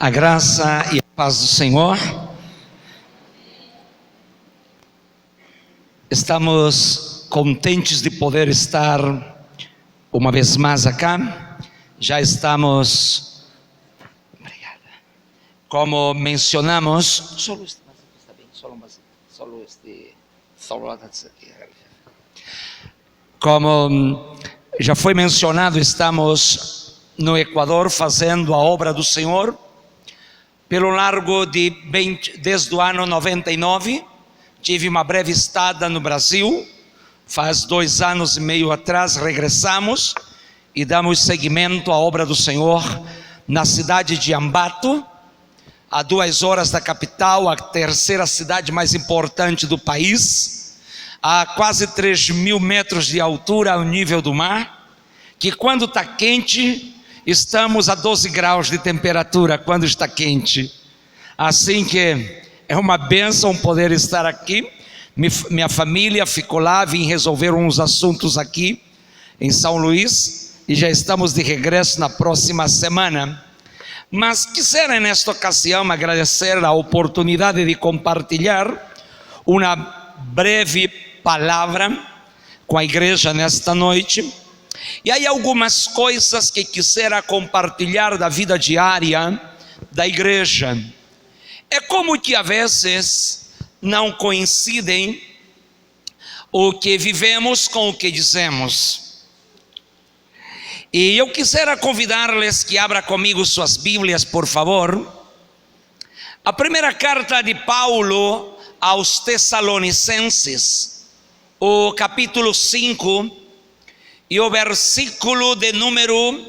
A graça e a paz do Senhor. Estamos contentes de poder estar uma vez mais acá. Já estamos, como mencionamos, como já foi mencionado, estamos no Equador fazendo a obra do Senhor. Pelo largo desde o ano 99, tive uma breve estada no Brasil. Faz 2 anos e meio atrás regressamos e damos seguimento à obra do Senhor na cidade de Ambato, a 2 horas da capital, a terceira cidade mais importante do país, a quase 3.000 metros de altura ao nível do mar, que quando está quente, estamos a 12 graus de temperatura quando está quente. Assim que é uma bênção poder estar aqui. Minha família ficou lá, vim resolver uns assuntos aqui em São Luís e já estamos de regresso na próxima semana. Mas quisera nesta ocasião agradecer a oportunidade de compartilhar uma breve palavra com a igreja nesta noite. E aí algumas coisas que quisera compartilhar da vida diária da igreja. É como que às vezes não coincidem o que vivemos com o que dizemos. E eu quisera convidar-les que abra comigo suas Bíblias, por favor. A primeira carta de Paulo aos Tessalonicenses, o capítulo 5, e o versículo de número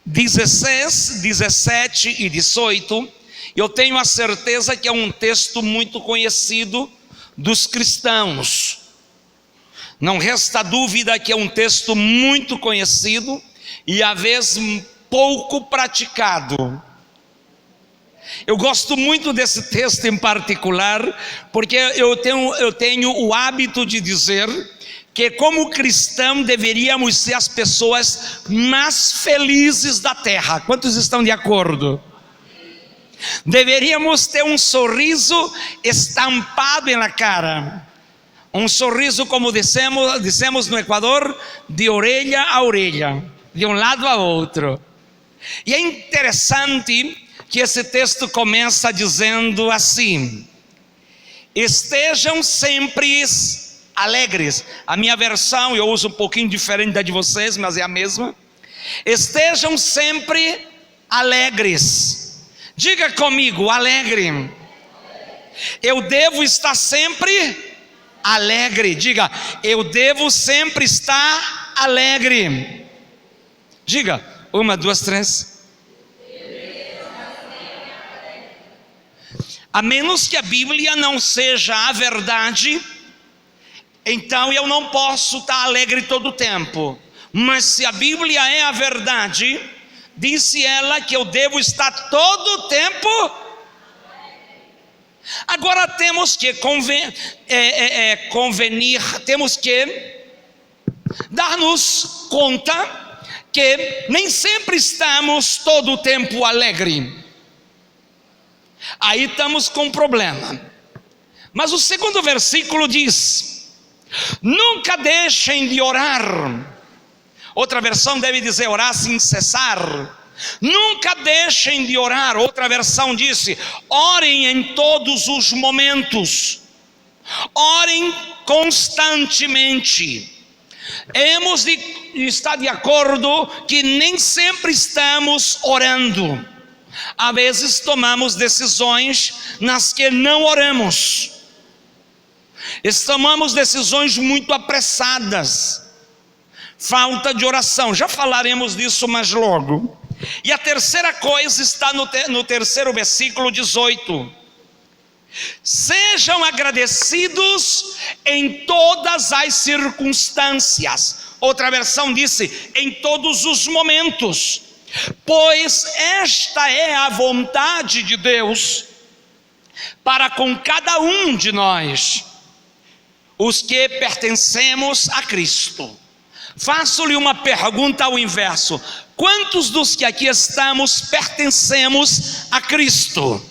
16, 17 e 18, eu tenho a certeza que é um texto muito conhecido dos cristãos. Não resta dúvida que é um texto muito conhecido e às vezes pouco praticado. Eu gosto muito desse texto em particular, porque eu tenho o hábito de dizer que como cristão deveríamos ser as pessoas mais felizes da terra. Quantos estão de acordo? Deveríamos ter um sorriso estampado na cara, um sorriso, como dissemos no Equador, de orelha a orelha, de um lado a outro. E é interessante que esse texto começa dizendo assim: estejam sempre alegres. A minha versão, eu uso um pouquinho diferente da de vocês, mas é a mesma. Estejam sempre alegres. Diga comigo, alegre. Eu devo estar sempre alegre. Diga, eu devo sempre estar alegre. Diga, 1, 2, 3. A menos que a Bíblia não seja a verdade, então eu não posso estar alegre todo o tempo. Mas se a Bíblia é a verdade, disse ela que eu devo estar todo o tempo. Agora temos que convenir, temos que dar-nos conta que nem sempre estamos todo o tempo alegre. Aí estamos com um problema. Mas o segundo versículo diz: nunca deixem de orar. Outra versão deve dizer orar sem cessar. Nunca deixem de orar. Outra versão disse: orem em todos os momentos. Orem constantemente. Hemos de estar de acordo que nem sempre estamos orando. Às vezes tomamos decisões nas que não oramos. Tomamos decisões muito apressadas. Falta de oração. Já falaremos disso mais logo. E a terceira coisa está no terceiro versículo 18. Sejam agradecidos em todas as circunstâncias. Outra versão disse: em todos os momentos. Pois esta é a vontade de Deus para com cada um de nós, os que pertencemos a Cristo. Faço-lhe uma pergunta ao inverso: quantos dos que aqui estamos pertencemos a Cristo?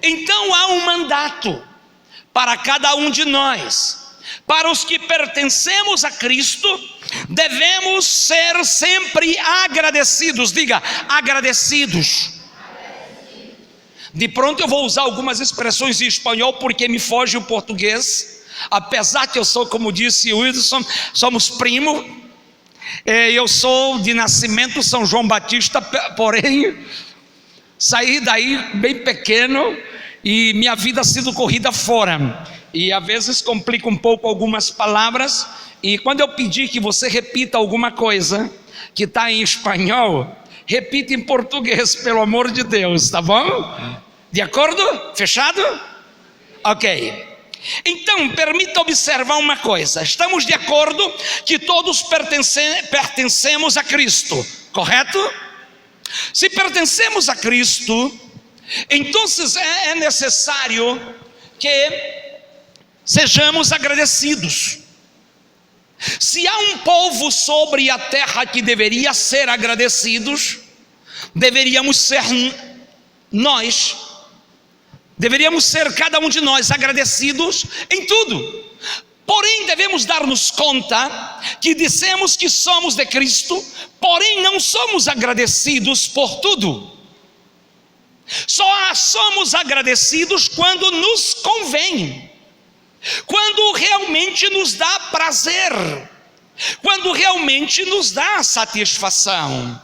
Então há um mandato para cada um de nós. Para os que pertencemos a Cristo, devemos ser sempre agradecidos. Diga, agradecidos. De pronto eu vou usar algumas expressões em espanhol porque me foge o português. Apesar que eu sou, como disse o Wilson, somos primo. Eu sou de nascimento São João Batista, porém saí daí bem pequeno e minha vida ha sido corrida fora. E às vezes complica um pouco algumas palavras. E quando eu pedir que você repita alguma coisa que está em espanhol, repita em português, pelo amor de Deus, tá bom? De acordo? Fechado? Ok. Então, permita observar uma coisa. Estamos de acordo que todos pertencemos a Cristo, correto? Se pertencemos a Cristo, então é necessário que sejamos agradecidos. Se há um povo sobre a terra que deveria ser agradecidos, deveríamos ser nós. Deveríamos ser cada um de nós agradecidos em tudo. Porém devemos dar-nos conta que dissemos que somos de Cristo, porém não somos agradecidos por tudo. Só somos agradecidos quando nos convém, quando realmente nos dá prazer, quando realmente nos dá satisfação.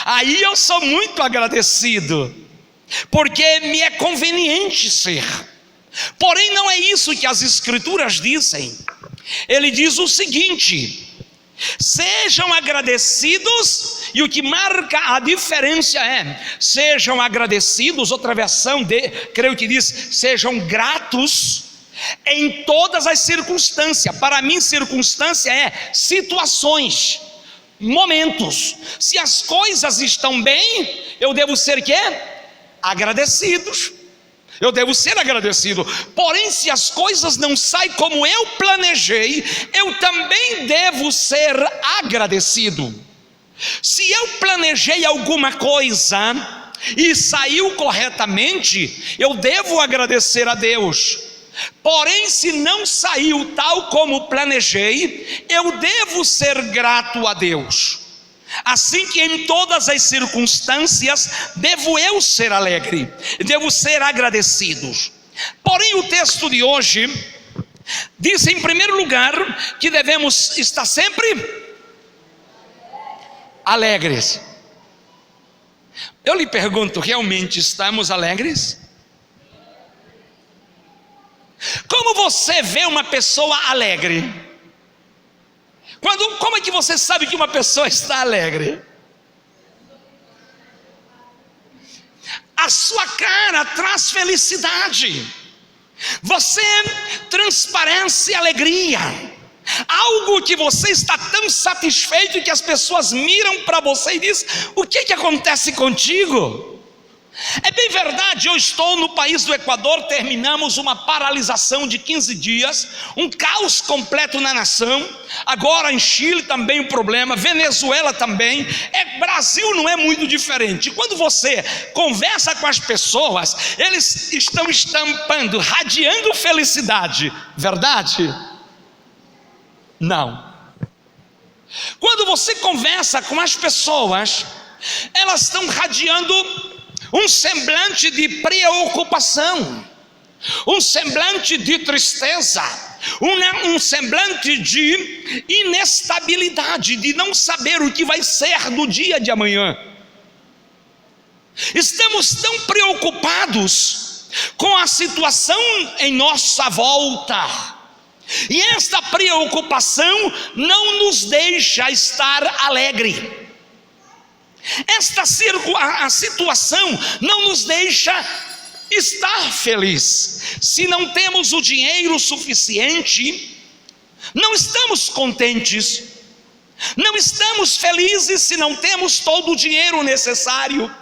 Aí eu sou muito agradecido, porque me é conveniente ser. Porém não é isso que as Escrituras dizem. Ele diz o seguinte: sejam agradecidos, e o que marca a diferença é: sejam agradecidos. Outra versão creio que diz: sejam gratos em todas as circunstâncias. Para mim, circunstância é situações, momentos. Se as coisas estão bem, eu devo ser quê? Agradecidos. Eu devo ser agradecido. Porém, se as coisas não saem como eu planejei, eu também devo ser agradecido. Se eu planejei alguma coisa e saiu corretamente, eu devo agradecer a Deus. Porém, se não saiu tal como planejei, eu devo ser grato a Deus. Assim que em todas as circunstâncias devo eu ser alegre, devo ser agradecido. Porém o texto de hoje diz em primeiro lugar que devemos estar sempre alegres. Eu lhe pergunto, realmente estamos alegres? Como você vê uma pessoa alegre? Como é que você sabe que uma pessoa está alegre? A sua cara traz felicidade, você transparece alegria, algo que você está tão satisfeito que as pessoas miram para você e dizem: o que acontece contigo? É bem verdade, eu estou no país do Equador, terminamos uma paralisação de 15 dias, um caos completo na nação. Agora em Chile também um problema, Venezuela também, Brasil não é muito diferente. Quando você conversa com as pessoas, eles estão estampando, radiando felicidade, verdade? Não. Quando você conversa com as pessoas, elas estão radiando um semblante de preocupação, um semblante de tristeza, um semblante de inestabilidade, de não saber o que vai ser do dia de amanhã. Estamos tão preocupados com a situação em nossa volta, e esta preocupação não nos deixa estar alegre. A situação não nos deixa estar feliz. Se não temos o dinheiro suficiente, não estamos contentes. Não estamos felizes se não temos todo o dinheiro necessário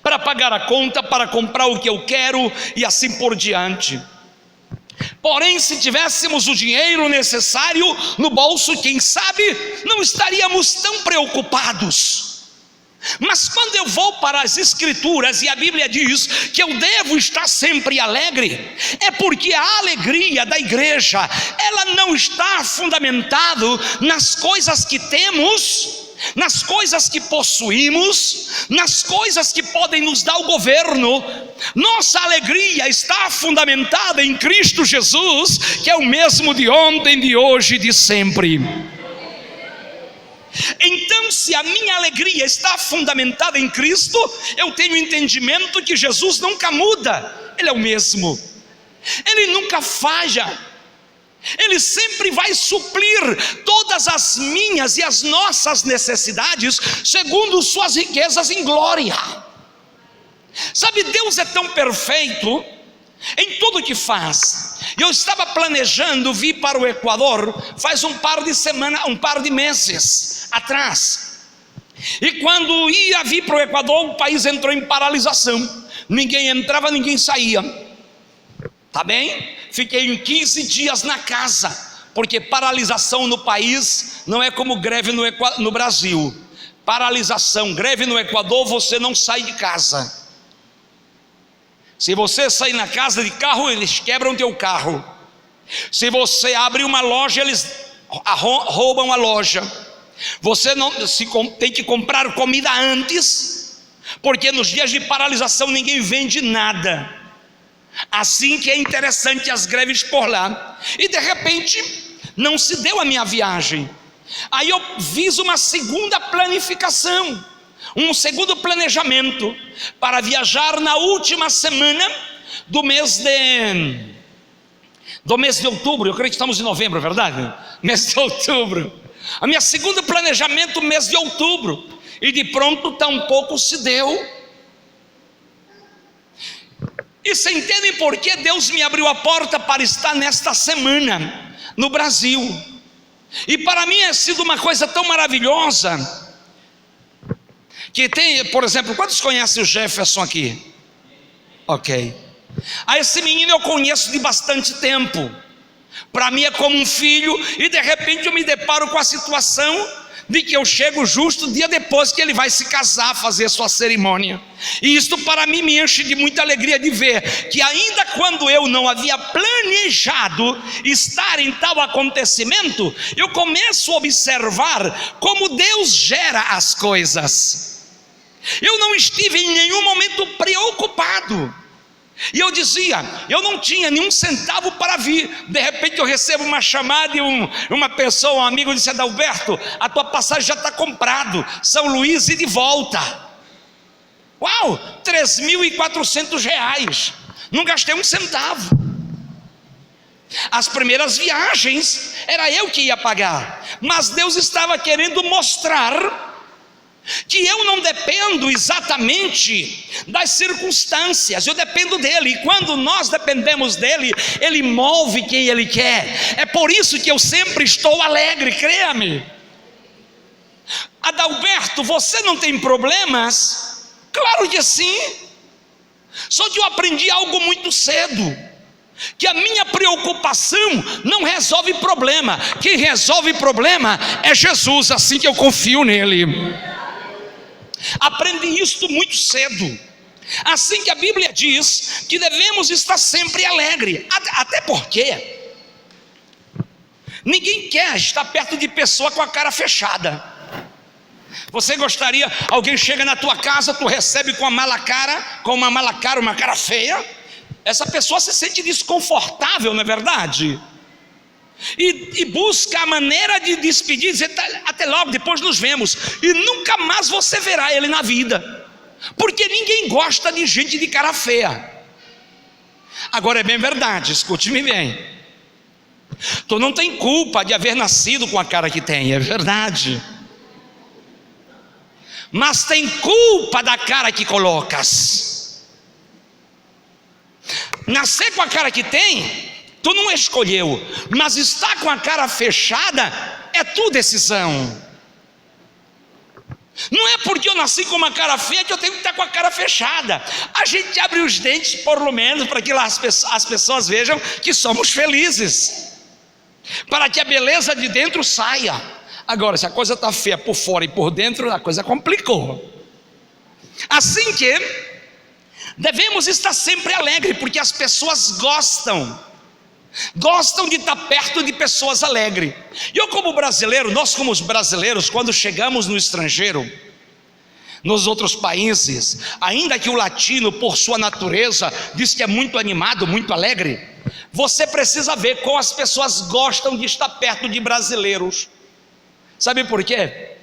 para pagar a conta, para comprar o que eu quero e assim por diante. Porém, se tivéssemos o dinheiro necessário no bolso, quem sabe não estaríamos tão preocupados. Mas quando eu vou para as Escrituras e a Bíblia diz que eu devo estar sempre alegre, é porque a alegria da igreja, ela não está fundamentada nas coisas que temos, nas coisas que possuímos, nas coisas que podem nos dar o governo. Nossa alegria está fundamentada em Cristo Jesus, que é o mesmo de ontem, de hoje e de sempre. Então, se a minha alegria está fundamentada em Cristo, eu tenho entendimento que Jesus nunca muda, Ele é o mesmo, Ele nunca falha, Ele sempre vai suprir todas as minhas e as nossas necessidades, segundo suas riquezas em glória. Sabe, Deus é tão perfeito em tudo que faz. Eu estava planejando vir para o Equador faz um par de meses atrás, e quando ia vir para o Equador, o país entrou em paralisação, ninguém entrava, ninguém saía, tá bem? Fiquei 15 dias na casa, porque paralisação no país não é como greve no Brasil. Paralisação, greve no Equador, você não sai de casa. Se você sair na casa de carro, eles quebram teu carro. Se você abre uma loja, eles roubam a loja. Você tem que comprar comida antes, porque nos dias de paralisação ninguém vende nada. Assim que é interessante as greves por lá. E de repente não se deu a minha viagem. Aí eu fiz uma segunda planificação, um segundo planejamento para viajar na última semana do mês de outubro. Eu creio que estamos em novembro, verdade? Mês de outubro. A minha segundo planejamento, mês de outubro, e de pronto tampouco se deu. E você entendem por que Deus me abriu a porta para estar nesta semana no Brasil? E para mim é sido uma coisa tão maravilhosa, que tem, por exemplo, quantos conhecem o Jefferson aqui? Ok. Esse menino eu conheço de bastante tempo, para mim é como um filho, e de repente eu me deparo com a situação de que eu chego justo dia depois que ele vai se casar, fazer sua cerimônia. E isto para mim me enche de muita alegria de ver que ainda quando eu não havia planejado estar em tal acontecimento, eu começo a observar como Deus gera as coisas. Eu não estive em nenhum momento preocupado, e eu dizia, eu não tinha nenhum centavo para vir. De repente eu recebo uma chamada e uma pessoa, um amigo disse: Adalberto, a tua passagem já está comprado, São Luís e de volta. Uau, R$3.400, não gastei um centavo. As primeiras viagens era eu que ia pagar, mas Deus estava querendo mostrar que eu não dependo exatamente das circunstâncias, eu dependo dele, e quando nós dependemos dele, ele move quem ele quer. É por isso que eu sempre estou alegre, creia-me. Adalberto, você não tem problemas? Claro que sim, só que eu aprendi algo muito cedo, que a minha preocupação não resolve problema, quem resolve problema é Jesus, assim que eu confio nele. Aprendi isto muito cedo. Assim que a Bíblia diz que devemos estar sempre alegre, até porque ninguém quer estar perto de pessoa com a cara fechada. Você gostaria, alguém chega na tua casa, tu recebe com uma cara feia, essa pessoa se sente desconfortável, não é verdade? E busca a maneira de despedir, dizer até logo, depois nos vemos, e nunca mais você verá ele na vida, porque ninguém gosta de gente de cara feia. Agora é bem verdade, escute-me bem, tu não tem culpa de haver nascido com a cara que tem, é verdade, mas tem culpa da cara que colocas. Nascer com a cara que tem, tu não escolheu, mas estar com a cara fechada é tua decisão. Não é porque eu nasci com uma cara feia que eu tenho que estar com a cara fechada. A gente abre os dentes, por lo menos, para que as pessoas vejam que somos felizes, para que a beleza de dentro saia. Agora, se a coisa está feia por fora e por dentro, a coisa complicou. Assim que devemos estar sempre alegres, porque as pessoas gostam de estar perto de pessoas alegres. E eu, como brasileiro, nós como brasileiros, quando chegamos no estrangeiro, nos outros países, ainda que o latino, por sua natureza, diz que é muito animado, muito alegre, você precisa ver como as pessoas gostam de estar perto de brasileiros. Sabe por quê?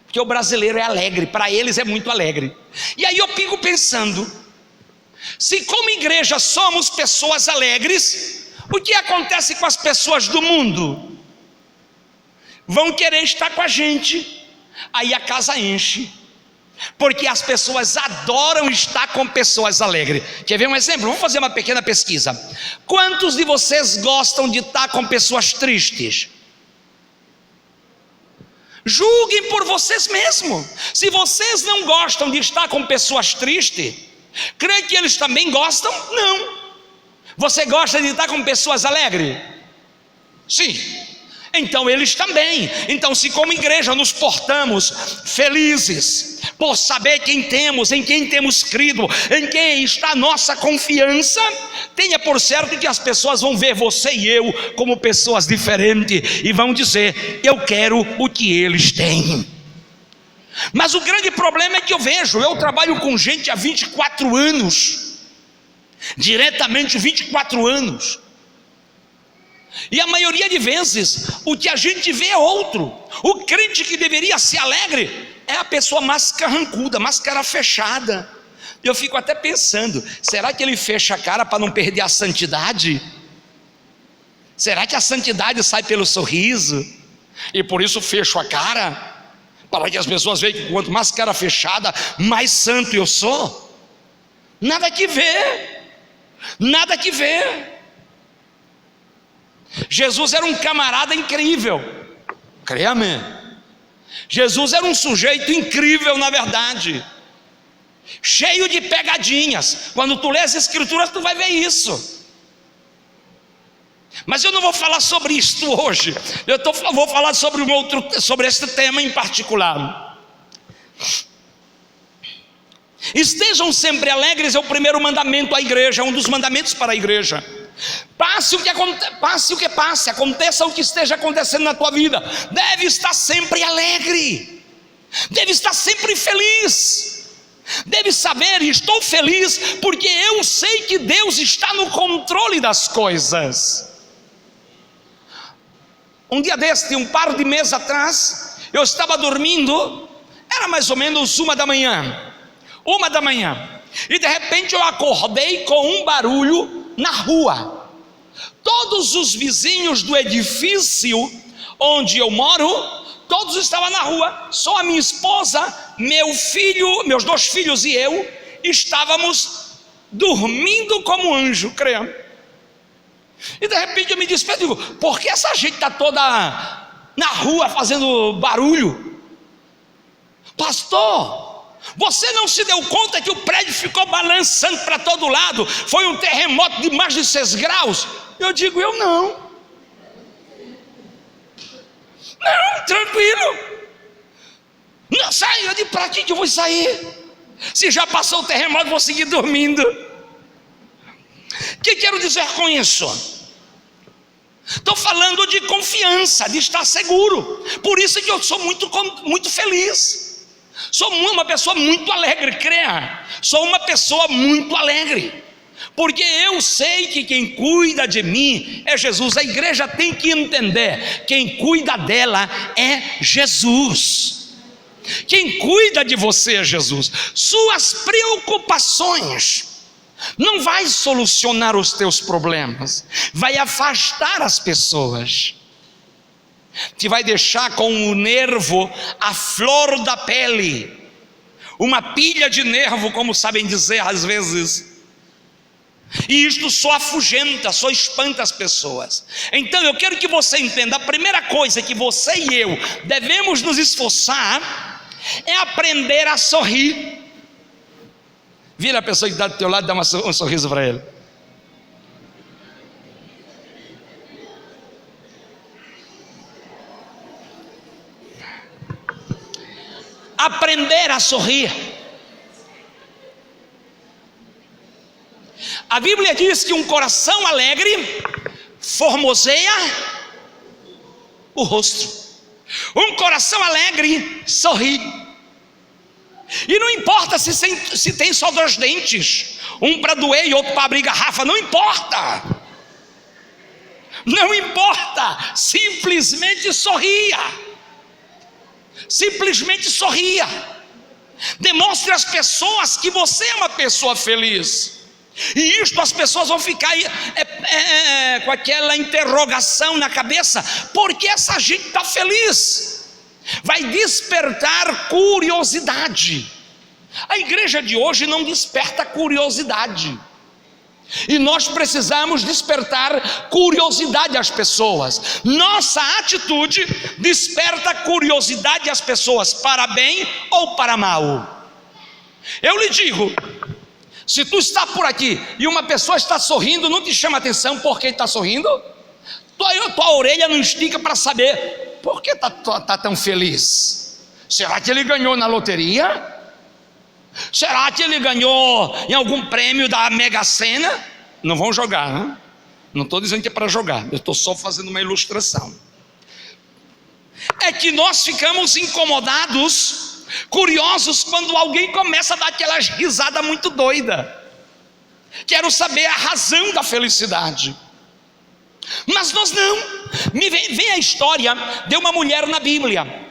Porque o brasileiro é alegre, para eles é muito alegre. E aí eu fico pensando, se como igreja somos pessoas alegres, o que acontece com as pessoas do mundo? Vão querer estar com a gente, aí a casa enche, porque as pessoas adoram estar com pessoas alegres. Quer ver um exemplo? Vamos fazer uma pequena pesquisa. Quantos de vocês gostam de estar com pessoas tristes? Julguem por vocês mesmos. Se vocês não gostam de estar com pessoas tristes, creem que eles também gostam? Não. Você gosta de estar com pessoas alegres? Sim. Então eles também. Então, se como igreja nos portamos felizes, por saber quem temos, em quem temos crido, em quem está a nossa confiança, tenha por certo que as pessoas vão ver você e eu como pessoas diferentes e vão dizer: eu quero o que eles têm. Mas o grande problema é que eu trabalho com gente há 24 anos, diretamente 24 anos, e a maioria de vezes o que a gente vê é outro. O crente que deveria ser alegre é a pessoa mais carrancuda, mais cara fechada. Eu fico até pensando, será que ele fecha a cara para não perder a santidade? Será que a santidade sai pelo sorriso e por isso fecho a cara, para que as pessoas vejam que quanto mais cara fechada, mais santo eu sou? Nada que ver, nada que ver. Jesus era um camarada incrível, creia-me. Jesus era um sujeito incrível, na verdade, cheio de pegadinhas. Quando tu lê as escrituras, tu vai ver isso. Mas eu não vou falar sobre isto hoje. Vou falar sobre este tema em particular. Estejam sempre alegres é o primeiro mandamento à igreja, um dos mandamentos para a igreja. Passe o que passe, aconteça o que esteja acontecendo na tua vida, deve estar sempre alegre, deve estar sempre feliz, deve saber: estou feliz porque eu sei que Deus está no controle das coisas. Um dia deste, um par de meses atrás, eu estava dormindo, era mais ou menos 1 da manhã, e de repente eu acordei com um barulho na rua. Todos os vizinhos do edifício onde eu moro, todos estavam na rua, só a minha esposa, meus 2 filhos e eu estávamos dormindo como anjo, creia. E de repente eu me despeço, digo: por que essa gente está toda na rua fazendo barulho? Pastor, você não se deu conta que o prédio ficou balançando para todo lado? Foi um terremoto de mais de 6 graus. Eu digo: eu não, tranquilo, não saio de para que eu vou sair? Se já passou o terremoto, vou seguir dormindo. O que quero dizer com isso? Estou falando de confiança, de estar seguro. Por isso que eu sou muito feliz. Sou uma pessoa muito alegre, creia. Sou uma pessoa muito alegre, porque eu sei que quem cuida de mim é Jesus. A igreja tem que entender: quem cuida dela é Jesus. Quem cuida de você é Jesus. Suas preocupações não vai solucionar os teus problemas, vai afastar as pessoas, te vai deixar com o nervo à flor da pele, uma pilha de nervo, como sabem dizer às vezes, e isto só afugenta, só espanta as pessoas. Então eu quero que você entenda: a primeira coisa que você e eu devemos nos esforçar é aprender a sorrir. Vira a pessoa que está do teu lado e dá um sorriso para ele. Aprender a sorrir. A Bíblia diz que um coração alegre formoseia o rosto. Um coração alegre sorri. E não importa se tem só 2 dentes, um para doer e outro para abrir garrafa, não importa. Não importa, simplesmente sorria. Simplesmente sorria. Demonstre às pessoas que você é uma pessoa feliz. E isto as pessoas vão ficar com aquela interrogação na cabeça: por que essa gente está feliz? Vai despertar curiosidade. A igreja de hoje não desperta curiosidade, e nós precisamos despertar curiosidade às pessoas. Nossa atitude desperta curiosidade às pessoas, para bem ou para mal. Eu lhe digo, se tu está por aqui e uma pessoa está sorrindo, não te chama atenção por que está sorrindo? Tua orelha não estica para saber por que está tão feliz. Será que ele ganhou na loteria? Será que ele ganhou em algum prêmio da Mega Sena? Não vão jogar, né? Não estou dizendo que é para jogar, eu estou só fazendo uma ilustração. É que nós ficamos incomodados, curiosos, quando alguém começa a dar aquelas risadas muito doidas. Quero saber a razão da felicidade. Mas nós não. Vem a história de uma mulher na Bíblia,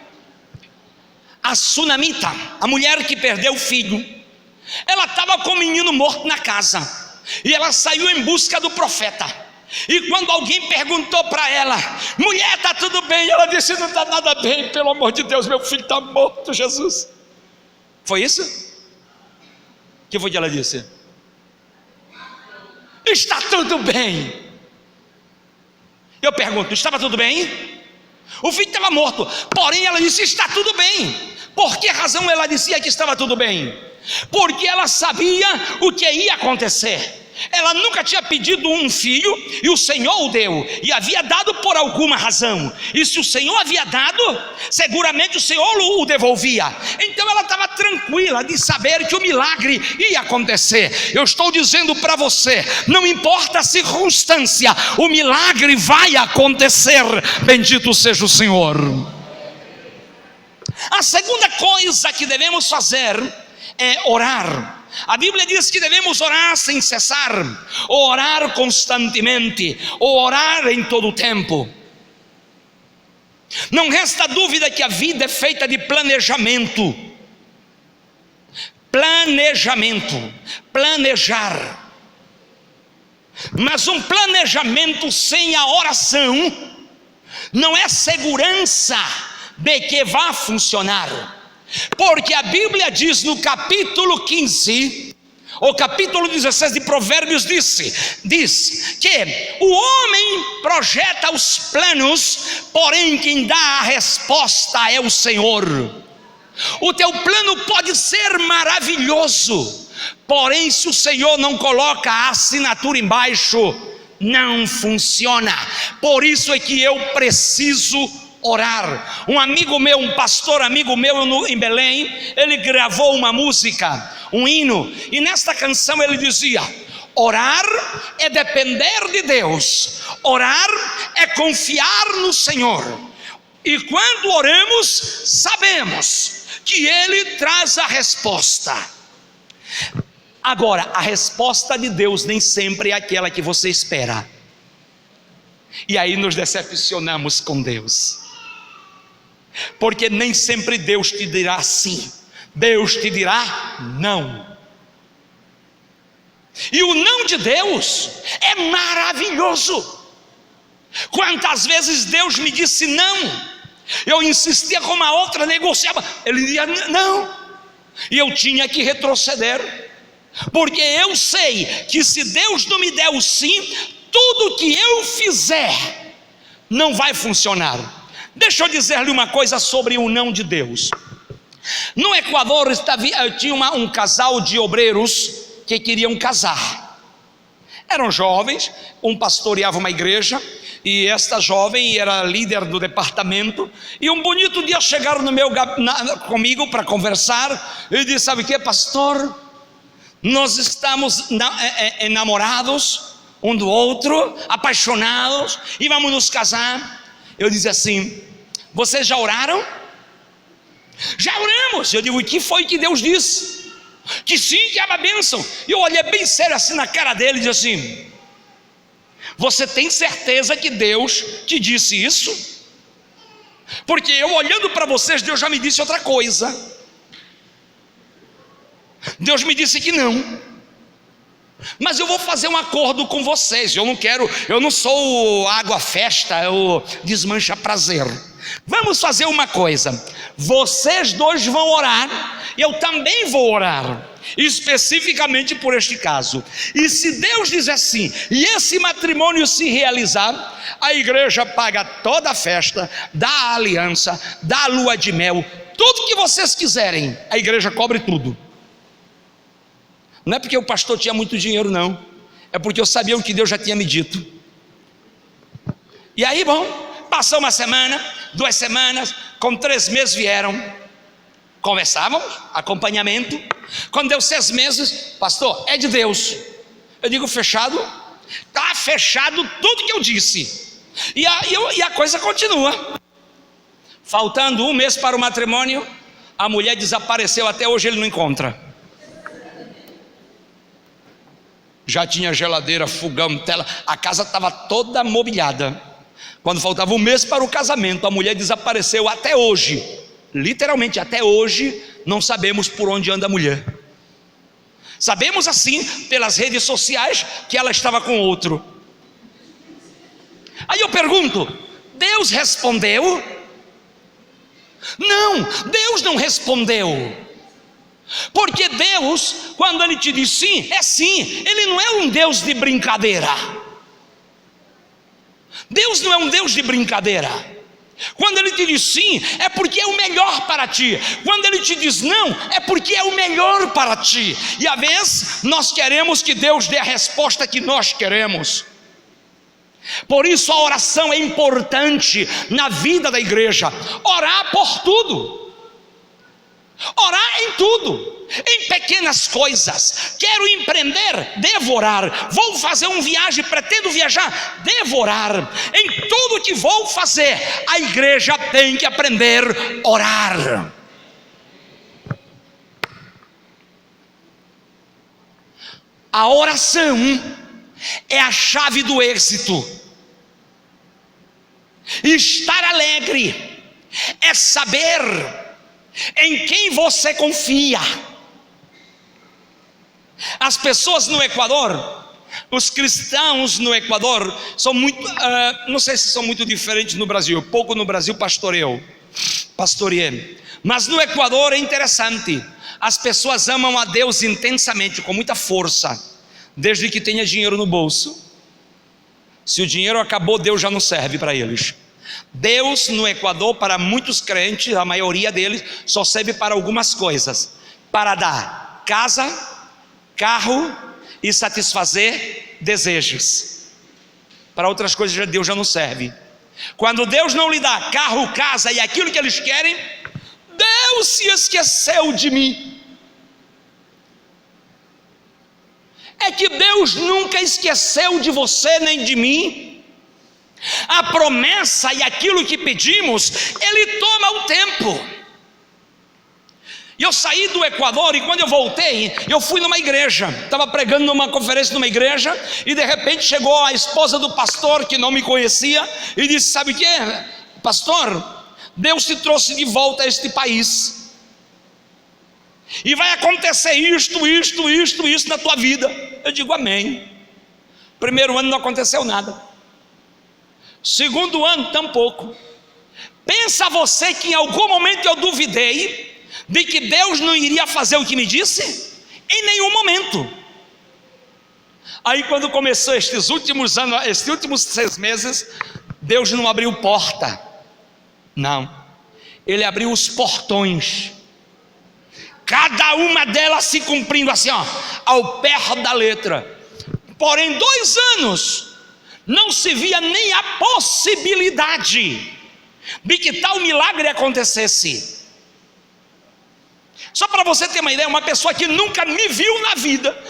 a Sunamita, a mulher que perdeu o filho. Ela estava com o menino morto na casa, e ela saiu em busca do profeta. E quando alguém perguntou para ela: mulher, está tudo bem? Ela disse: não está nada bem, pelo amor de Deus, meu filho está morto, Jesus. Foi isso? O que foi que ela disse? Está tudo bem. Eu pergunto: estava tudo bem? O filho estava morto, porém ela disse: está tudo bem. Por que razão ela dizia que estava tudo bem? Porque ela sabia o que ia acontecer. Ela nunca tinha pedido um filho e o Senhor o deu, e havia dado por alguma razão. E se o Senhor havia dado, seguramente o Senhor o devolvia. Então ela estava tranquila de saber que o milagre ia acontecer. Eu estou dizendo para você, não importa a circunstância, o milagre vai acontecer. Bendito seja o Senhor. A segunda coisa que devemos fazer é orar. A Bíblia diz que devemos orar sem cessar, ou orar constantemente, ou orar em todo o tempo. Não resta dúvida que a vida é feita de planejamento. Planejamento, planejar. Mas um planejamento sem a oração não é segurança de que vai funcionar. Porque a Bíblia diz no capítulo 15, ou capítulo 16 de Provérbios, diz que o homem projeta os planos, porém quem dá a resposta é o Senhor. O teu plano pode ser maravilhoso, porém se o Senhor não coloca a assinatura embaixo, não funciona. Por isso é que eu preciso orar. Um amigo meu, um pastor amigo meu em Belém, ele gravou uma música, um hino, e nesta canção ele dizia: orar é depender de Deus, orar é confiar no Senhor, e quando oramos sabemos que Ele traz a resposta. Agora, a resposta de Deus nem sempre é aquela que você espera, e aí nos decepcionamos com Deus. Porque nem sempre Deus te dirá sim, Deus te dirá não. E o não de Deus é maravilhoso. Quantas vezes Deus me disse não, eu insistia com uma outra, negociava, Ele dizia não, e eu tinha que retroceder, porque eu sei que se Deus não me der o sim, tudo que eu fizer não vai funcionar. Deixa eu dizer-lhe uma coisa sobre o não de Deus. No Equador tinha um casal de obreiros que queriam casar. Eram jovens, um pastoreava uma igreja e esta jovem era líder do departamento. E um bonito dia chegaram comigo para conversar e disse: sabe o que, pastor? Nós estamos enamorados um do outro, apaixonados, e vamos nos casar. Eu disse assim: vocês já oraram? Já oramos. Eu digo: o que foi que Deus disse? Que sim, que era a bênção. E eu olhei bem sério assim na cara dele e disse assim: você tem certeza que Deus te disse isso? Porque eu olhando para vocês, Deus já me disse outra coisa. Deus me disse que não. Mas eu vou fazer um acordo com vocês. Eu não sou água festa, eu desmancha prazer. Vamos fazer uma coisa: vocês dois vão orar, eu também vou orar, especificamente por este caso. E se Deus diz assim, e esse matrimônio se realizar, a igreja paga toda a festa, dá a aliança, dá a lua de mel, tudo que vocês quiserem, a igreja cobre tudo. Não é porque o pastor tinha muito dinheiro, não, é porque eu sabia o que Deus já tinha me dito. E aí, bom, passou uma semana, 2 semanas, com 3 meses vieram, conversávamos, acompanhamento. Quando deu 6 meses, pastor, é de Deus. Eu digo: fechado? Está fechado tudo que eu disse. E a coisa continua. Faltando 1 mês para o matrimônio, a mulher desapareceu, até hoje ele não encontra. Já tinha geladeira, fogão, tela, a casa estava toda mobiliada. Quando faltava 1 mês para o casamento, a mulher desapareceu, até hoje, literalmente até hoje, não sabemos por onde anda a mulher. Sabemos assim, pelas redes sociais, que ela estava com outro. Aí eu pergunto: Deus respondeu? Não, Deus não respondeu. Porque Deus, quando Ele te diz sim, é sim. Ele não é um Deus de brincadeira. Deus não é um Deus de brincadeira. Quando Ele te diz sim, é porque é o melhor para ti. Quando Ele te diz não, é porque é o melhor para ti. E às vezes nós queremos que Deus dê a resposta que nós queremos. Por isso a oração é importante na vida da igreja. Orar por tudo. Orar em tudo, em pequenas coisas. Quero empreender, devo orar. Vou fazer uma viagem, pretendo viajar, devo orar. Em tudo que vou fazer, a igreja tem que aprender a orar. A oração é a chave do êxito. Estar alegre é saber em quem você confia. As pessoas no Equador, os cristãos no Equador são muito, não sei se são muito diferentes no Brasil. Pouco no Brasil pastoreei, mas no Equador é interessante. As pessoas amam a Deus intensamente, com muita força, desde que tenha dinheiro no bolso. Se o dinheiro acabou, Deus já não serve para eles. Deus no Equador, para muitos crentes, a maioria deles, só serve para algumas coisas: para dar casa, carro e satisfazer desejos. Para outras coisas Deus já não serve. Quando Deus não lhe dá carro, casa e aquilo que eles querem, Deus se esqueceu de mim. É que Deus nunca esqueceu de você nem de mim. A promessa e aquilo que pedimos, Ele toma o tempo. E eu saí do Equador e quando eu voltei, eu fui numa igreja, estava pregando numa conferência numa igreja, e de repente chegou a esposa do pastor, que não me conhecia, e disse: sabe o que, pastor? Deus te trouxe de volta a este país, e vai acontecer isto na tua vida. Eu digo: amém. Primeiro ano não aconteceu nada. Segundo ano tampouco. Pensa você que em algum momento eu duvidei de que Deus não iria fazer o que me disse? Em nenhum momento. Aí quando começou estes últimos anos, estes últimos 6 meses, Deus não abriu porta, não, Ele abriu os portões. cada uma delas se cumprindo assim, ó, ao pé da letra. Porém, 2 anos não se via nem a possibilidade de que tal milagre acontecesse. Só para você ter uma ideia, uma pessoa que nunca me viu na vida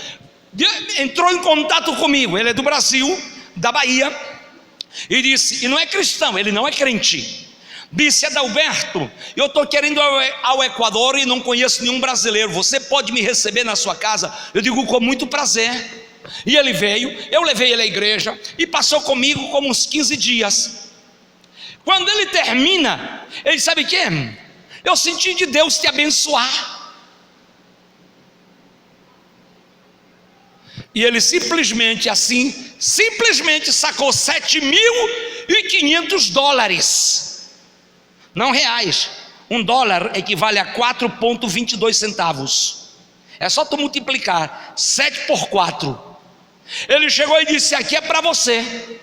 entrou em contato comigo. Ele é do Brasil, da Bahia, e disse, e não é cristão, ele não é crente, disse: Adalberto, eu estou querendo ir ao Equador e não conheço nenhum brasileiro, você pode me receber na sua casa? Eu digo: com muito prazer. E ele veio, eu levei ele à igreja e passou comigo como uns 15 dias. Quando ele termina, ele sabe o que? Eu senti de Deus te abençoar. E ele simplesmente assim, simplesmente sacou $7.500, não reais. $1 equivale a 4,22 centavos. É só tu multiplicar 7 por 4. Ele chegou e disse: aqui é para você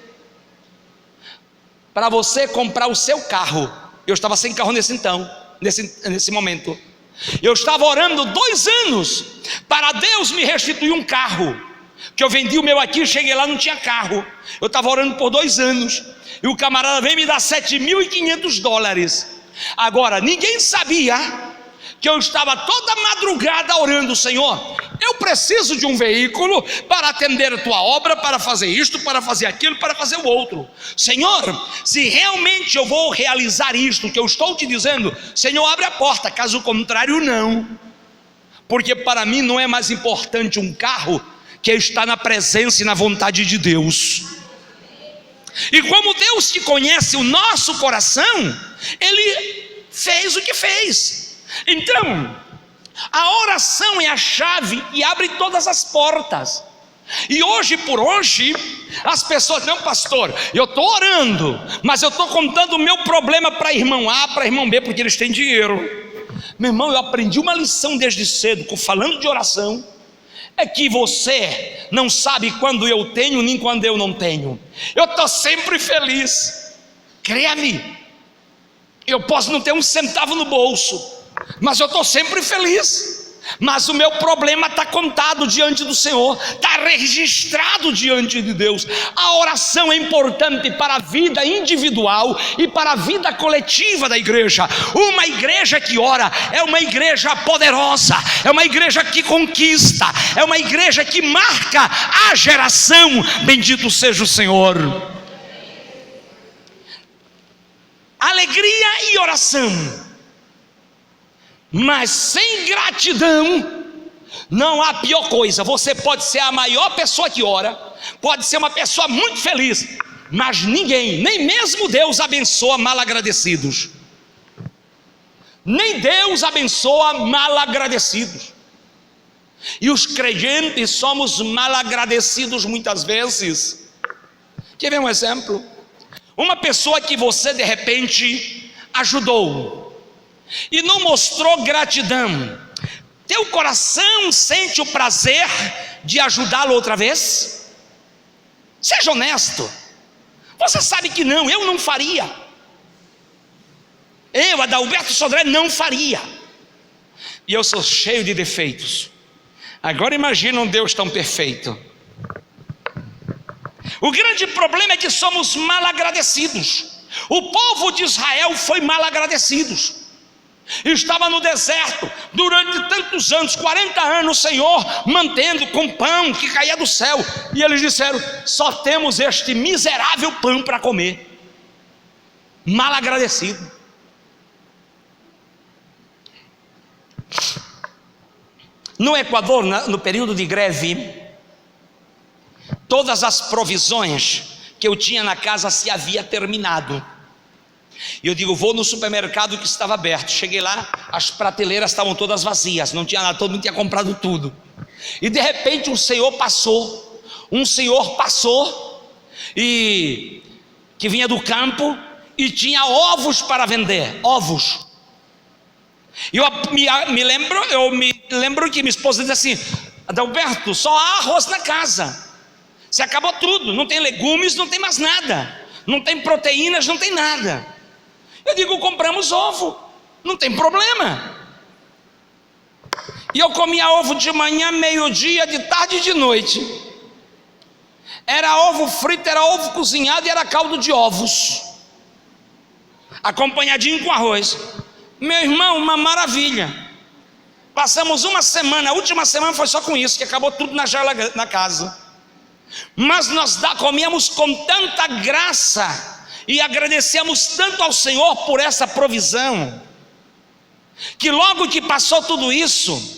comprar o seu carro. Eu estava sem carro nesse momento. Eu estava orando 2 anos para Deus me restituir um carro, que eu vendi o meu aqui, cheguei lá, não tinha carro. Eu estava orando por 2 anos, e o camarada veio me dar $7.500. Agora, ninguém sabia que eu estava toda madrugada orando: Senhor, eu preciso de um veículo para atender a tua obra, para fazer isto, para fazer aquilo, para fazer o outro. Senhor, se realmente eu vou realizar isto que eu estou te dizendo, Senhor, abre a porta, caso contrário não. Porque para mim não é mais importante um carro que está na presença e na vontade de Deus. E como Deus que conhece o nosso coração, Ele fez o que fez. Então, a oração é a chave e abre todas as portas. E hoje por hoje, as pessoas: não, pastor, eu estou orando, mas eu estou contando o meu problema para irmão A, para irmão B, porque eles têm dinheiro. Meu irmão, eu aprendi uma lição desde cedo, falando de oração, é que você não sabe quando eu tenho, nem quando eu não tenho. Eu estou sempre feliz, creia-me. Eu posso não ter um centavo no bolso, mas eu estou sempre feliz. Mas o meu problema está contado diante do Senhor, está registrado diante de Deus. A oração é importante para a vida individual e para a vida coletiva da igreja. Uma igreja que ora é uma igreja poderosa, é uma igreja que conquista, é uma igreja que marca a geração. Bendito seja o Senhor. Alegria e oração, mas sem gratidão não há pior coisa. Você pode ser a maior pessoa que ora, pode ser uma pessoa muito feliz, mas ninguém, nem mesmo Deus, abençoa malagradecidos. Nem Deus abençoa malagradecidos. E os crentes somos malagradecidos muitas vezes. Quer ver um exemplo? Uma pessoa que você de repente ajudou e não mostrou gratidão, teu coração sente o prazer de ajudá-lo outra vez? Seja honesto. Você sabe que não, eu não faria. Eu, Adalberto Sodré, não faria. E eu sou cheio de defeitos. Agora imagina um Deus tão perfeito. O grande problema é que somos malagradecidos. O povo de Israel foi malagradecidos. Estava no deserto durante tantos anos, 40 anos, o Senhor mantendo com pão que caía do céu, e eles disseram: só temos este miserável pão para comer. Mal agradecido. No Equador, no período de greve, todas as provisões que eu tinha na casa se havia terminado. E eu digo: vou no supermercado que estava aberto. Cheguei lá, as prateleiras estavam todas vazias, não tinha nada, todo mundo tinha comprado tudo. E de repente um senhor passou, e que vinha do campo e tinha ovos para vender, ovos. E eu me lembro que minha esposa disse assim: Adalberto, só há arroz na casa, se acabou tudo, não tem legumes, não tem mais nada, não tem proteínas, não tem nada. Eu digo: compramos ovo, não tem problema. E eu comia ovo de manhã, meio-dia, de tarde e de noite. Era ovo frito, era ovo cozinhado e era caldo de ovos, acompanhadinho com arroz. Meu irmão, uma maravilha. Passamos uma semana, a última semana foi só com isso, que acabou tudo na casa. Mas nós comíamos com tanta graça e agradecemos tanto ao Senhor por essa provisão, que logo que passou tudo isso,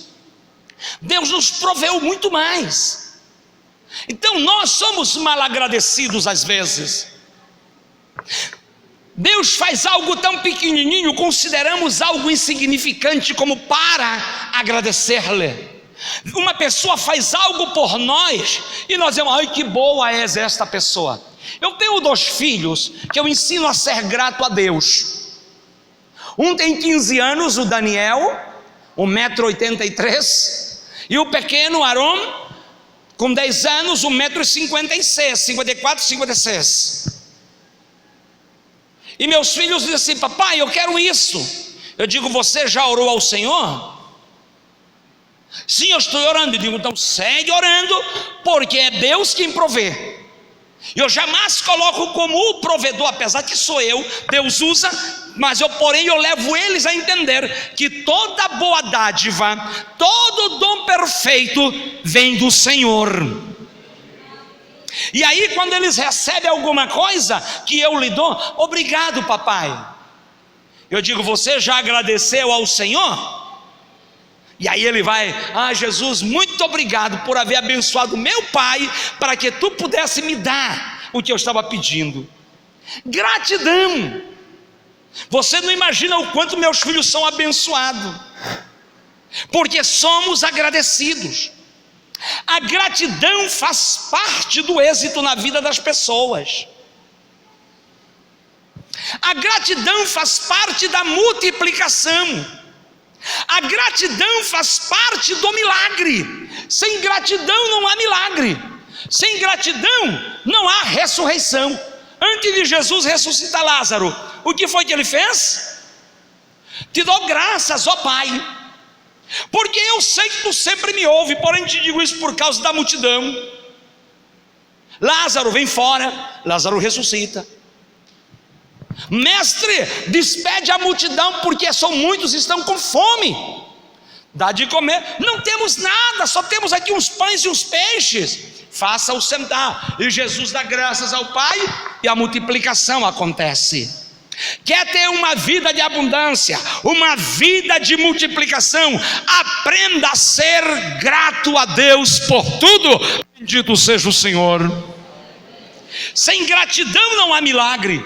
Deus nos proveu muito mais. Então nós somos mal agradecidos às vezes. Deus faz algo tão pequenininho, consideramos algo insignificante como para agradecer-lhe. Uma pessoa faz algo por nós e nós dizemos: ai, que boa és esta pessoa. Eu tenho 2 filhos que eu ensino a ser grato a Deus. Um tem 15 anos, o Daniel, 1,83 m, e o pequeno Aron, com 10 anos, 1,56 m, 54, 56. E meus filhos dizem assim: papai, eu quero isso. Eu digo: você já orou ao Senhor? Sim, eu estou orando. Eu digo: então segue orando, porque é Deus quem provê. Eu jamais coloco como o provedor, apesar que sou eu, Deus usa, mas porém eu levo eles a entender que toda boa dádiva, todo dom perfeito vem do Senhor. E aí quando eles recebem alguma coisa que eu lhe dou: obrigado, papai. Eu digo: você já agradeceu ao Senhor? E aí ele vai: ah, Jesus, muito obrigado por haver abençoado meu pai, para que tu pudesse me dar o que eu estava pedindo. Gratidão. Você não imagina o quanto meus filhos são abençoados, porque somos agradecidos. A gratidão faz parte do êxito na vida das pessoas. A gratidão faz parte da multiplicação. A gratidão faz parte do milagre. Sem gratidão não há milagre. Sem gratidão não há ressurreição. Antes de Jesus ressuscitar Lázaro, o que foi que ele fez? Te dou graças, ó Pai, porque eu sei que tu sempre me ouve, porém te digo isso por causa da multidão. Lázaro, vem fora. Lázaro ressuscita. Mestre, despede a multidão, porque são muitos, estão com fome. Dá de comer. Não temos nada, só temos aqui uns pães e uns peixes. Faça-o sentar. E Jesus dá graças ao Pai e a multiplicação acontece. Quer ter uma vida de abundância, uma vida de multiplicação? Aprenda a ser grato a Deus por tudo. Bendito seja o Senhor. Sem gratidão não há milagre.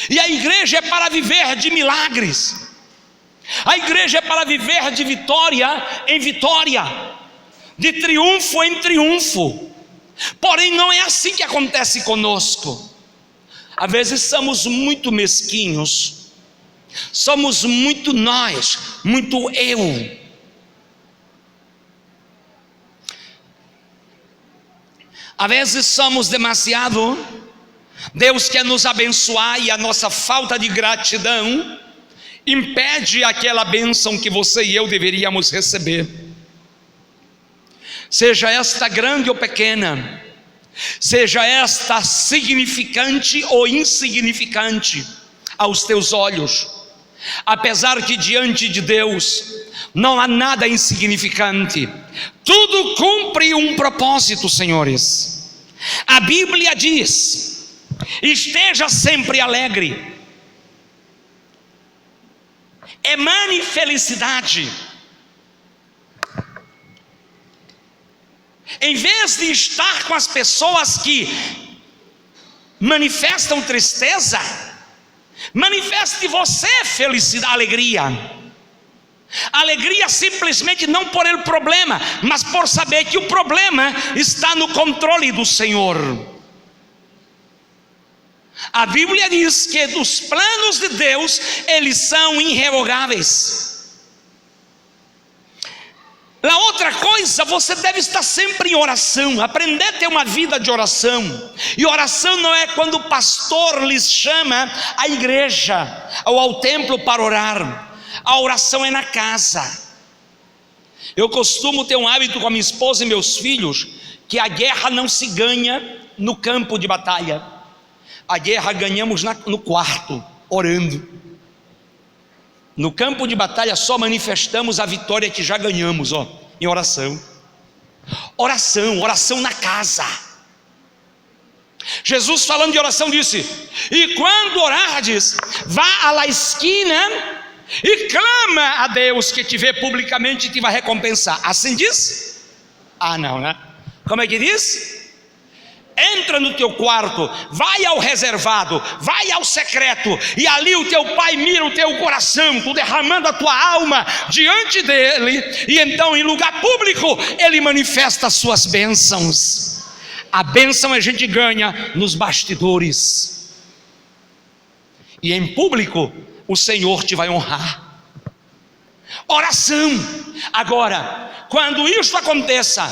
E a igreja é para viver de milagres. A igreja é para viver de vitória em vitória, de triunfo em triunfo. Porém não é assim que acontece conosco. Às vezes somos muito mesquinhos, somos muito nós, muito eu. Às vezes somos demasiado. Deus quer nos abençoar e a nossa falta de gratidão impede aquela bênção que você e eu deveríamos receber. Seja esta grande ou pequena, seja esta significante ou insignificante aos teus olhos, apesar que diante de Deus não há nada insignificante, tudo cumpre um propósito, senhores. A Bíblia diz: esteja sempre alegre. Emane felicidade. Em vez de estar com as pessoas que manifestam tristeza, manifeste você felicidade, alegria. Alegria simplesmente não por el problema, mas por saber que o problema está no controle do Senhor. A Bíblia diz que os planos de Deus, eles são irrevogáveis. A outra coisa, você deve estar sempre em oração, aprender a ter uma vida de oração. E oração não é quando o pastor lhes chama à igreja ou ao templo para orar. A oração é na casa. Eu costumo ter um hábito com a minha esposa e meus filhos, que a guerra não se ganha no campo de batalha. A guerra ganhamos no quarto, orando. No campo de batalha só manifestamos a vitória que já ganhamos, em oração. Oração na casa. Jesus, falando de oração, disse: e quando orardes, vá à la esquina e clama a Deus, que te vê publicamente e te vai recompensar. Assim diz? Não, né? Como é que diz? Entra no teu quarto, vai ao reservado, vai ao secreto, e ali o teu pai mira o teu coração, tu derramando a tua alma diante dele, e então em lugar público ele manifesta as suas bênçãos. A bênção a gente ganha nos bastidores, e em público o Senhor te vai honrar. Oração. Agora, quando isso aconteça,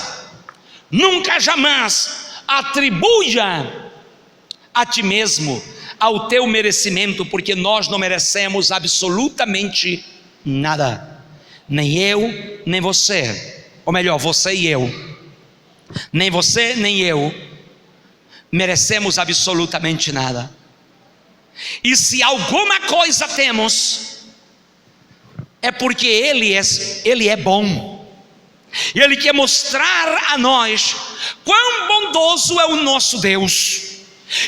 nunca jamais atribua a ti mesmo ao teu merecimento, porque nós não merecemos absolutamente nada, nem eu, nem você, ou melhor, você e eu, nem você, nem eu merecemos absolutamente nada. E se alguma coisa temos, é porque Ele é bom. E Ele quer mostrar a nós quão bondoso é o nosso Deus.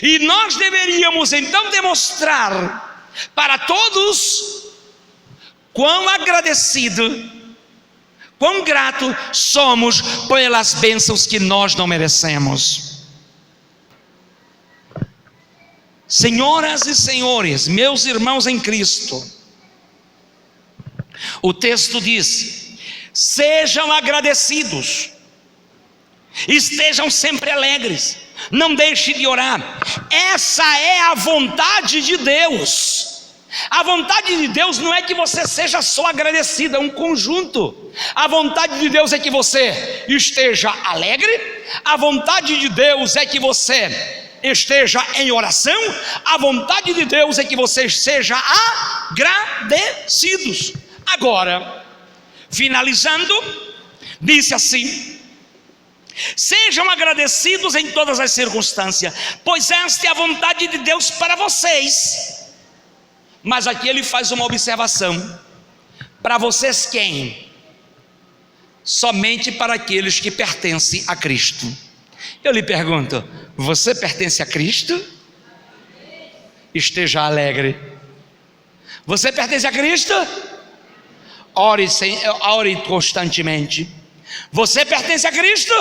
E nós deveríamos então demonstrar para todos quão agradecido, quão grato somos pelas bênçãos que nós não merecemos. Senhoras e senhores, meus irmãos em Cristo, o texto diz: sejam agradecidos, estejam sempre alegres, não deixe de orar. Essa é a vontade de Deus. A vontade de Deus não é que você seja só agradecido, é um conjunto. A vontade de Deus é que você esteja alegre, a vontade de Deus é que você esteja em oração, a vontade de Deus é que você seja agradecidos. Agora, finalizando, disse assim: sejam agradecidos em todas as circunstâncias, pois esta é a vontade de Deus para vocês. Mas aqui ele faz uma observação: para vocês quem? Somente para aqueles que pertencem a Cristo. Eu lhe pergunto: você pertence a Cristo? Esteja alegre. Você pertence a Cristo? Ore constantemente. Você pertence a Cristo?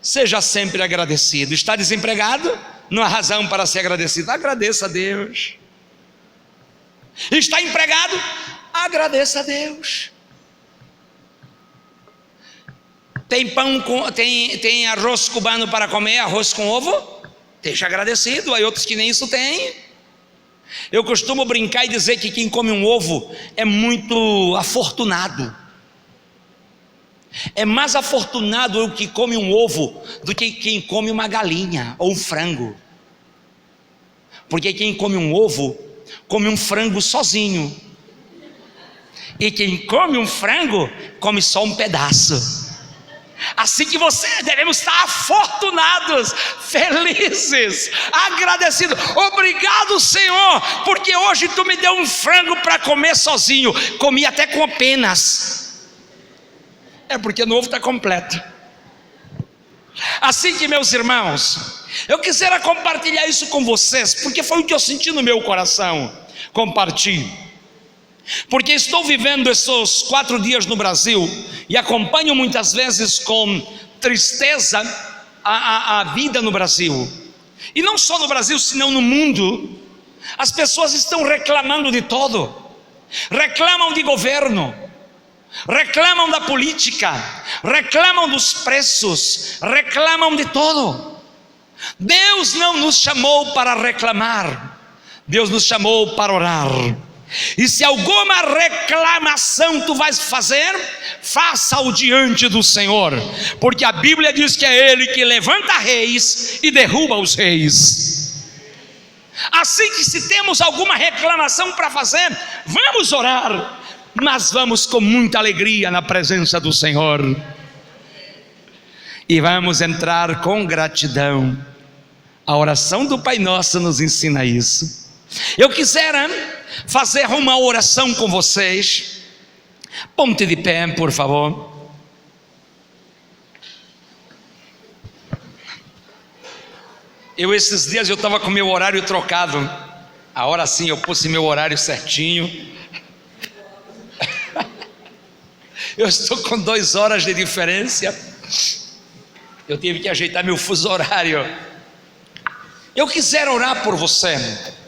Seja sempre agradecido. Está desempregado? Não há razão para ser agradecido. Agradeça a Deus. Está empregado? Agradeça a Deus. Tem pão tem arroz cubano para comer, arroz com ovo? Esteja agradecido. Há outros que nem isso têm. Eu costumo brincar e dizer que quem come um ovo é muito afortunado. É mais afortunado o que come um ovo do que quem come uma galinha ou um frango. Porque quem come um ovo, come um frango sozinho. E quem come um frango, come só um pedaço. Assim que devemos estar afortunados, felizes, agradecidos. Obrigado, Senhor, porque hoje tu me deu um frango para comer sozinho. Comi até com apenas. É porque o ovo está completo. Assim que, meus irmãos, eu quisera compartilhar isso com vocês, porque foi o que eu senti no meu coração. Compartilhe. Porque estou vivendo esses 4 dias no Brasil e acompanho muitas vezes com tristeza a vida no Brasil. E não só no Brasil, senão no mundo. As pessoas estão reclamando de todo. Reclamam de governo, reclamam da política, reclamam dos preços, reclamam de todo. Deus não nos chamou para reclamar, Deus nos chamou para orar. E se alguma reclamação tu vais fazer, faça-o diante do Senhor, porque a Bíblia diz que é Ele que levanta reis e derruba os reis. Assim que se temos alguma reclamação para fazer, vamos orar. mas vamos com muita alegria na presença do Senhor. E vamos entrar com gratidão. A oração do Pai Nosso nos ensina isso. Eu quisera fazer uma oração com vocês. Ponte de pé, por favor. Esses dias eu estava com meu horário trocado. A hora sim eu pus meu horário certinho. Eu estou com 2 horas de diferença. Eu tive que ajeitar meu fuso horário. Eu quisera orar por você.